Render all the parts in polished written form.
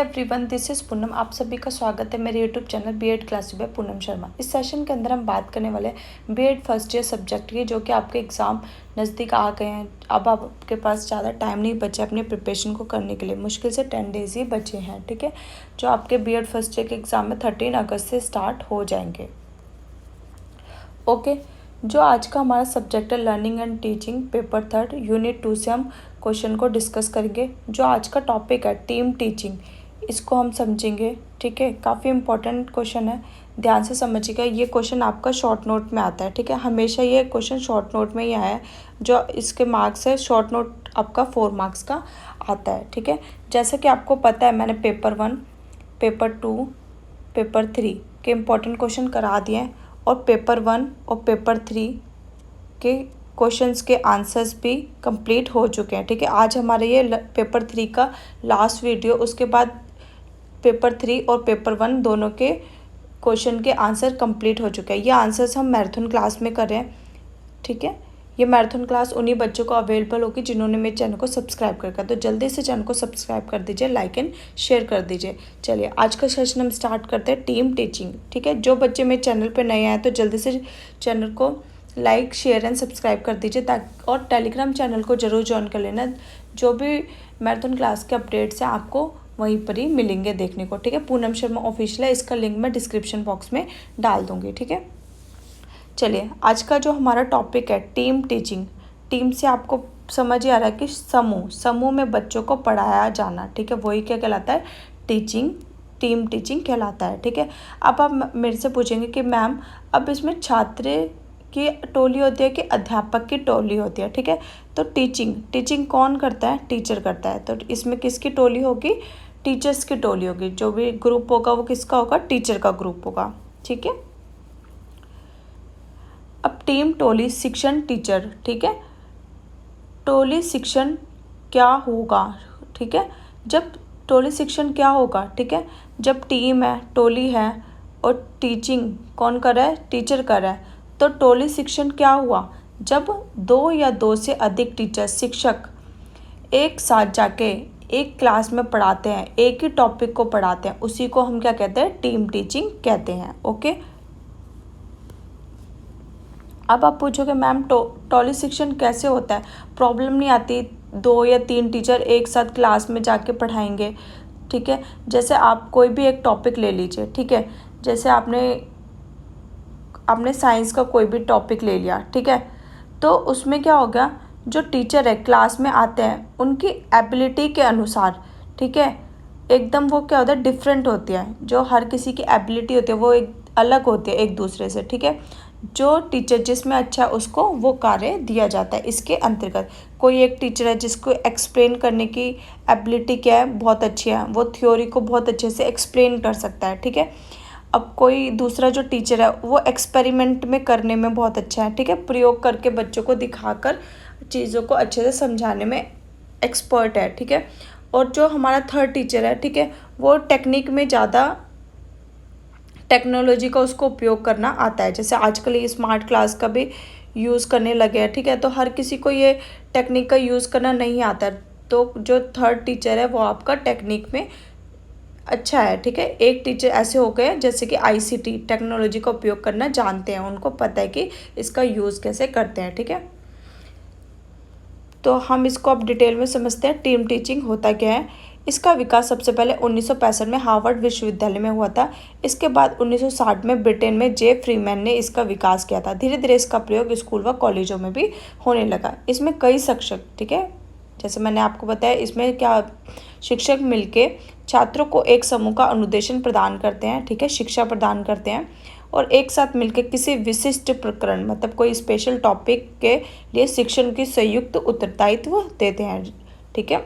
Everyone, this is Poonam. आप सभी का स्वागत है मेरे YouTube channel BEd classes by Poonam Sharma. इस सेशन के अंदर हम बात करने वाले बीएड फर्स्ट ईयर सब्जेक्ट की, जो कि आपके एग्ज़ाम नज़दीक आ गए हैं। अब आपके पास ज़्यादा टाइम नहीं बचा अपनी प्रिपरेशन को करने के लिए, मुश्किल से 10 डेज़ ही बचे हैं। ठीक है, जो आपके बीएड फर्स्ट ईयर के एग्ज़ाम में 13 अगस्त से स्टार्ट हो जाएंगे। ओके, जो आज का हमारा सब्जेक्ट है learning and teaching, paper 3 unit 2 से हम क्वेश्चन को डिस्कस करेंगे। जो आज का टॉपिक है टीम टीचिंग, इसको हम समझेंगे। ठीक है, काफ़ी इंपॉर्टेंट क्वेश्चन है, ध्यान से समझिएगा। ये क्वेश्चन आपका शॉर्ट नोट में आता है। ठीक है, हमेशा ये क्वेश्चन शॉर्ट नोट में ही आया है। जो इसके मार्क्स है, शॉर्ट नोट आपका 4 मार्क्स का आता है। ठीक है, जैसा कि आपको पता है, मैंने पेपर 1, पेपर 2, पेपर 3 के इम्पोर्टेंट क्वेश्चन करा दिए हैं, और पेपर 1 और पेपर 3 के क्वेश्चंस के आंसर्स भी कंप्लीट हो चुके हैं। ठीक है, आज हमारे ये पेपर 3 का लास्ट वीडियो, उसके बाद पेपर 3 और पेपर 1 दोनों के क्वेश्चन के आंसर कंप्लीट हो चुके हैं। ये आंसर्स हम मैराथन क्लास में कर रहे हैं। ठीक है, ये मैराथन क्लास उन्हीं बच्चों को अवेलेबल होगी जिन्होंने मेरे चैनल को सब्सक्राइब कर रखा है। तो जल्दी से चैनल को सब्सक्राइब कर दीजिए, लाइक एंड शेयर कर दीजिए। चलिए, आज का सेशन हम स्टार्ट करते हैं टीम टीचिंग। ठीक है, जो बच्चे मेरे चैनल पर नए आए तो जल्दी से चैनल को लाइक, शेयर एंड सब्सक्राइब कर दीजिए, ताकि और टेलीग्राम चैनल को ज़रूर ज्वाइन कर लेना। जो भी मैराथन क्लास के अपडेट्स हैं आपको वहीं पर ही मिलेंगे देखने को। ठीक है, पूनम शर्मा ऑफिशियल है, इसका लिंक मैं डिस्क्रिप्शन बॉक्स में डाल दूँगी। ठीक है, चलिए, आज का जो हमारा टॉपिक है टीम टीचिंग। टीम से आपको समझ ही आ रहा है कि समूह में बच्चों को पढ़ाया जाना। ठीक है, वही क्या कहलाता है, टीचिंग, टीम टीचिंग कहलाता है। ठीक है, अब आप मेरे से पूछेंगे कि मैम, अब इसमें छात्र की टोली होती है कि अध्यापक की टोली होती है। ठीक है, तो टीचिंग कौन करता है, टीचर करता है। तो इसमें किसकी टोली होगी, टीचर्स की टोली होगी। जो भी ग्रुप होगा वो किसका होगा, टीचर का ग्रुप होगा। ठीक है, अब टीम, टोली, शिक्षण, टीचर। ठीक है, टोली शिक्षण क्या होगा। ठीक है, जब टोली शिक्षण क्या होगा, ठीक है, जब टीम है, टोली है और टीचिंग कौन कर रहा है, टीचर कर रहा है, तो टोली शिक्षण क्या हुआ, जब 2 या 2 से अधिक टीचर, शिक्षक एक साथ जाके एक क्लास में पढ़ाते हैं, एक ही टॉपिक को पढ़ाते हैं, उसी को हम क्या कहते हैं, टीम टीचिंग कहते हैं। ओके, अब आप पूछोगे मैम टोली शिक्षण कैसे होता है, प्रॉब्लम नहीं आती, 2 या 3 टीचर एक साथ क्लास में जाके पढ़ाएंगे। ठीक है, जैसे आप कोई भी एक टॉपिक ले लीजिए। ठीक है, जैसे आपने साइंस का कोई भी टॉपिक ले लिया। ठीक है, तो उसमें क्या होगा, जो टीचर है क्लास में आते हैं, उनकी एबिलिटी के अनुसार, ठीक है, एकदम वो क्या होता है, डिफरेंट होती है। जो हर किसी की एबिलिटी होती है वो एक अलग होती है एक दूसरे से। ठीक है, जो टीचर जिसमें अच्छा है उसको वो कार्य दिया जाता है। इसके अंतर्गत कोई एक टीचर है जिसको एक्सप्लेन करने की एबिलिटी क्या है, बहुत अच्छी है, वो थ्योरी को बहुत अच्छे से एक्सप्लेन कर सकता है। ठीक है, अब कोई दूसरा जो टीचर है वो एक्सपेरिमेंट में करने में बहुत अच्छा है। ठीक है, प्रयोग करके बच्चों को दिखाकर चीज़ों को अच्छे से समझाने में एक्सपर्ट है। ठीक है, और जो हमारा थर्ड टीचर है, ठीक है, वो टेक्निक में ज़्यादा, टेक्नोलॉजी का उसको उपयोग करना आता है। जैसे आजकल ये स्मार्ट क्लास का भी यूज़ करने लगे हैं। ठीक है, तो हर किसी को ये टेक्निक का यूज़ करना नहीं आता है, तो जो थर्ड टीचर है वो आपका टेक्निक में अच्छा है। ठीक है, एक टीचर ऐसे हो गए जैसे कि आईसीटी, टेक्नोलॉजी का उपयोग करना जानते हैं, उनको पता है कि इसका यूज़ कैसे करते हैं। ठीक है, तो हम इसको अब डिटेल में समझते हैं, टीम टीचिंग होता क्या है। इसका विकास सबसे पहले 1965 में हार्वर्ड विश्वविद्यालय में हुआ था। इसके बाद 1960 में ब्रिटेन में जे फ्रीमैन ने इसका विकास किया था। धीरे धीरे इसका प्रयोग स्कूल व कॉलेजों में भी होने लगा। इसमें कई शिक्षक, ठीक है, जैसे मैंने आपको बताया, इसमें क्या, शिक्षक मिलके छात्रों को एक समूह का अनुदेशन प्रदान करते हैं। ठीक है, शिक्षा प्रदान करते हैं, और एक साथ मिलकर किसी विशिष्ट प्रकरण, मतलब कोई स्पेशल टॉपिक के लिए शिक्षण की संयुक्त उत्तरदायित्व देते हैं। ठीक है,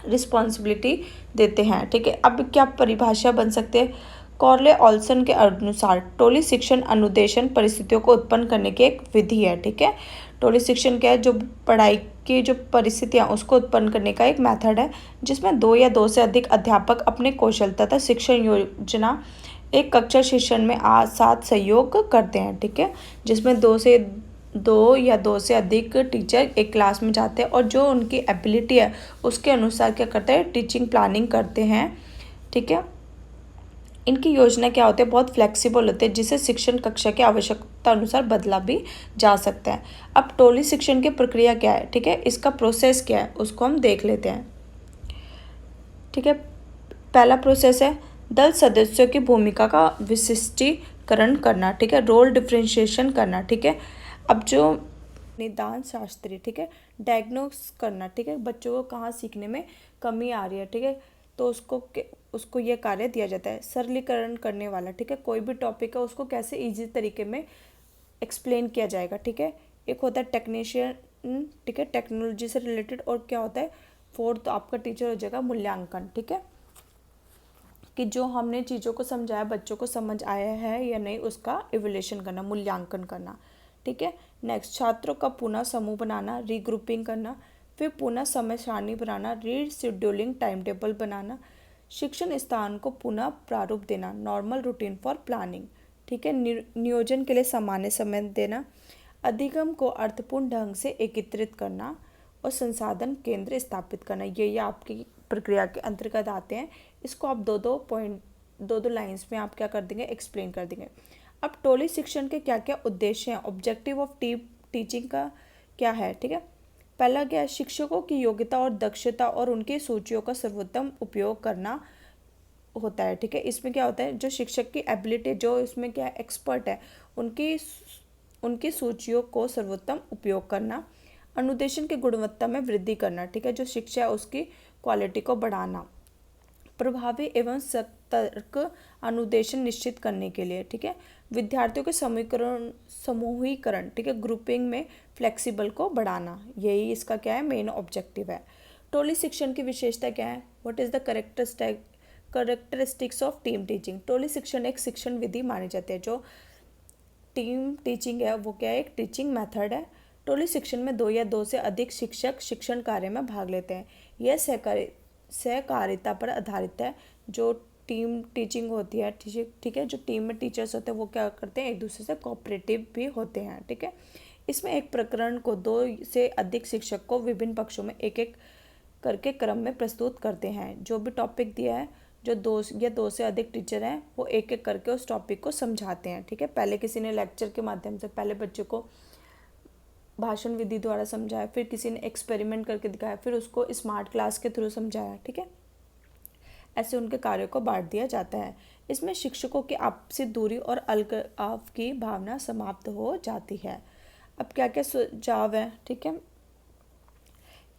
रिस्पॉन्सिबिलिटी देते हैं। ठीक है, अब क्या परिभाषा बन सकते हैं, कॉर्ले ऑल्सन के अनुसार टोली शिक्षण अनुदेशन परिस्थितियों को उत्पन्न करने की एक विधि है। ठीक है, टोली शिक्षण क्या है, जो पढ़ाई की जो परिस्थितियाँ उसको उत्पन्न करने का एक मेथड है, जिसमें 2 या 2 से अधिक अध्यापक अपने कौशल तथा शिक्षण योजना एक कक्षा शिक्षण में साथ सहयोग करते हैं। ठीक है, जिसमें 2 या 2 से अधिक टीचर एक क्लास में जाते हैं, और जो उनकी एबिलिटी है उसके अनुसार क्या करते हैं, टीचिंग प्लानिंग करते हैं, ठीक है। इनकी योजना क्या होती है, बहुत फ्लेक्सिबल होते हैं, जिसे शिक्षण कक्षा की आवश्यकता अनुसार बदला भी जा सकता है। अब टोली शिक्षण की प्रक्रिया क्या है, ठीक है, इसका प्रोसेस क्या है उसको हम देख लेते हैं। ठीक है, पहला प्रोसेस है दल सदस्यों की भूमिका का विशिष्टीकरण करना, ठीक है, रोल डिफरेंशिएशन करना। ठीक है, अब जो निदान शास्त्री, ठीक है, डायग्नोस करना, ठीक है, बच्चों को कहाँ सीखने में कमी आ रही है, ठीक है, तो उसको ये कार्य दिया जाता है। सरलीकरण करने वाला, ठीक है, कोई भी टॉपिक है उसको कैसे इजी तरीके में एक्सप्लेन किया जाएगा। ठीक है, एक होता है टेक्नीशियन, ठीक है, टेक्नोलॉजी से रिलेटेड। और क्या होता है, फोर्थ तो आपका टीचर हो जाएगा मूल्यांकन, ठीक है, कि जो हमने चीज़ों को समझाया बच्चों को समझ आया है या नहीं उसका इवैल्यूएशन करना, मूल्यांकन करना। ठीक है, नेक्स्ट छात्रों का पुनः समूह बनाना, रीग्रुपिंग करना, फिर पुनः समय सारणी बनाना, रीशेड्यूलिंग टाइम टेबल बनाना, शिक्षण स्थान को पुनः प्रारूप देना, नॉर्मल रूटीन फॉर प्लानिंग। ठीक है, नियोजन के लिए सामान्य समय देना, अधिगम को अर्थपूर्ण ढंग से एकीकृत करना और संसाधन केंद्र स्थापित करना। ये आपकी प्रक्रिया के अंतर्गत आते हैं। इसको आप दो लाइंस में आप क्या कर देंगे, एक्सप्लेन कर देंगे। अब टोली शिक्षण के क्या क्या उद्देश्य हैं, ऑब्जेक्टिव ऑफ टीचिंग का क्या है। ठीक है, पहला क्या है, शिक्षकों की योग्यता और दक्षता और उनकी सूचियों का सर्वोत्तम उपयोग करना होता है। ठीक है, इसमें क्या होता है, जो शिक्षक की एबिलिटी, जो इसमें क्या एक्सपर्ट है, उनकी सूचियों को सर्वोत्तम उपयोग करना, अनुदेशन की गुणवत्ता में वृद्धि करना। ठीक है, जो शिक्षा है उसकी क्वालिटी को बढ़ाना, प्रभावी एवं सतर्क अनुदेशन निश्चित करने के लिए। ठीक है, विद्यार्थियों के समूहीकरण, ठीक है, ग्रुपिंग में फ्लेक्सिबल को बढ़ाना, यही इसका क्या है, मेन ऑब्जेक्टिव है। टोली शिक्षण की विशेषता क्या है, what is the characteristics of team teaching. टोली शिक्षण एक शिक्षण विधि मानी जाती है। जो टीम टीचिंग है वो क्या है, एक टीचिंग मेथड है। टोली शिक्षण में 2 या 2 से अधिक शिक्षक शिक्षण कार्य में भाग लेते हैं। यह सहकारिता पर आधारित है। जो टीम टीचिंग होती है, ठीक है, जो टीम में टीचर्स होते हैं वो क्या करते हैं, एक दूसरे से कोऑपरेटिव भी होते हैं। ठीक है, इसमें एक प्रकरण को 2 से अधिक शिक्षक को विभिन्न पक्षों में एक एक करके क्रम में प्रस्तुत करते हैं। जो भी टॉपिक दिया है, जो 2 से अधिक टीचर हैं वो एक एक करके उस टॉपिक को समझाते हैं। ठीक है, पहले किसी ने लेक्चर के माध्यम से पहले बच्चों को भाषण विधि द्वारा समझाया, फिर किसी ने एक्सपेरिमेंट करके दिखाया, फिर उसको स्मार्ट क्लास के थ्रू समझाया। ठीक है, ऐसे उनके कार्यों को बांट दिया जाता है। इसमें शिक्षकों की आपसी दूरी और अलगाव की भावना समाप्त हो जाती है। अब क्या क्या सुझाव है, ठीक है,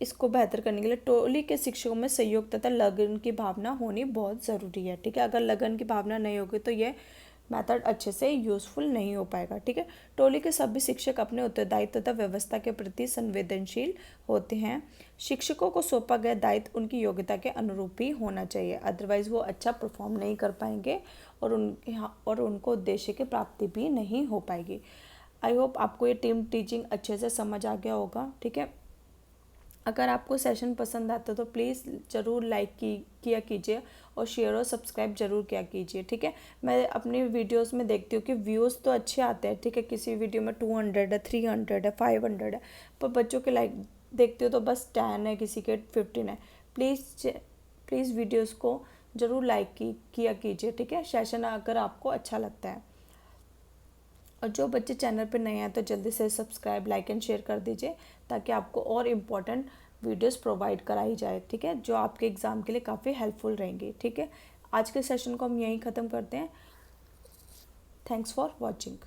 इसको बेहतर करने के लिए टोली के शिक्षकों में सहयोग तथा लगन की भावना होनी बहुत ज़रूरी है। ठीक है, अगर लगन की भावना नहीं होगी तो ये मेथड अच्छे से यूज़फुल नहीं हो पाएगा। ठीक है, टोली के सभी शिक्षक अपने उत्तरदायित्व तथा व्यवस्था के प्रति संवेदनशील होते हैं। शिक्षकों को सौंपा गया दायित्व उनकी योग्यता के अनुरूप ही होना चाहिए, अदरवाइज़ वो अच्छा परफॉर्म नहीं कर पाएंगे और उनको उद्देश्य की प्राप्ति भी नहीं हो पाएगी। आई होप आपको ये टीम टीचिंग अच्छे से समझ आ गया होगा। ठीक है, अगर आपको सेशन पसंद आता तो प्लीज़ ज़रूर लाइक किया कीजिए और शेयर और सब्सक्राइब ज़रूर किया कीजिए। ठीक है, मैं अपनी वीडियोस में देखती हूँ कि व्यूज़ तो अच्छे आते हैं। ठीक है, किसी वीडियो में 200 है, 300 है, 500 है, पर बच्चों के लाइक देखती हूँ तो बस 10 है, किसी के 15 है। प्लीज़ वीडियोज़ को ज़रूर लाइक किया कीजिए। ठीक है, सेशन अगर आपको अच्छा लगता है। और जो बच्चे चैनल पर नए हैं तो जल्दी से सब्सक्राइब, लाइक एंड शेयर कर दीजिए ताकि आपको और इम्पोर्टेंट वीडियोस प्रोवाइड कराई जाए। ठीक है, जो आपके एग्ज़ाम के लिए काफ़ी हेल्पफुल रहेंगी। ठीक है, आज के सेशन को हम यहीं ख़त्म करते हैं। Thanks for watching.